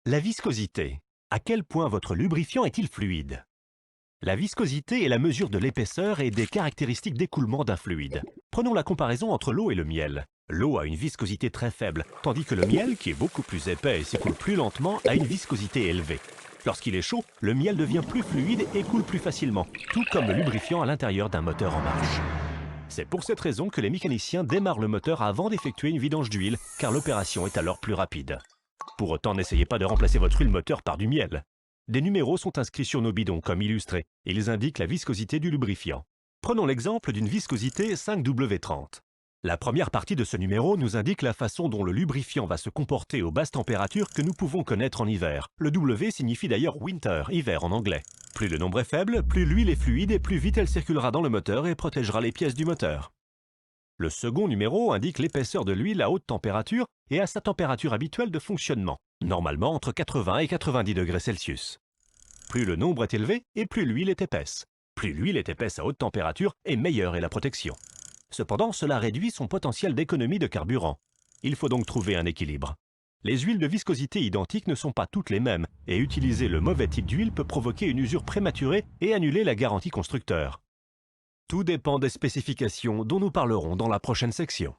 La viscosité. À quel point votre lubrifiant est-il fluide? La viscosité est la mesure de l'épaisseur et des caractéristiques d'écoulement d'un fluide. Prenons la comparaison entre l'eau et le miel. L'eau a une viscosité très faible, tandis que le miel, qui est beaucoup plus épais et s'écoule plus lentement, a une viscosité élevée. Lorsqu'il est chaud, le miel devient plus fluide et coule plus facilement, tout comme le lubrifiant à l'intérieur d'un moteur en marche. C'est pour cette raison que les mécaniciens démarrent le moteur avant d'effectuer une vidange d'huile, car l'opération est alors plus rapide. Pour autant, n'essayez pas de remplacer votre huile moteur par du miel. Des numéros sont inscrits sur nos bidons, comme illustré, et ils indiquent la viscosité du lubrifiant. Prenons l'exemple d'une viscosité 5W30. La première partie de ce numéro nous indique la façon dont le lubrifiant va se comporter aux basses températures que nous pouvons connaître en hiver. Le W signifie d'ailleurs winter, hiver en anglais. Plus le nombre est faible, plus l'huile est fluide et plus vite elle circulera dans le moteur et protégera les pièces du moteur. Le second numéro indique l'épaisseur de l'huile à haute température et à sa température habituelle de fonctionnement, normalement entre 80 et 90 degrés Celsius. Plus le nombre est élevé et plus l'huile est épaisse. Plus l'huile est épaisse à haute température et meilleure est la protection. Cependant, cela réduit son potentiel d'économie de carburant. Il faut donc trouver un équilibre. Les huiles de viscosité identiques ne sont pas toutes les mêmes et utiliser le mauvais type d'huile peut provoquer une usure prématurée et annuler la garantie constructeur. Tout dépend des spécifications dont nous parlerons dans la prochaine section.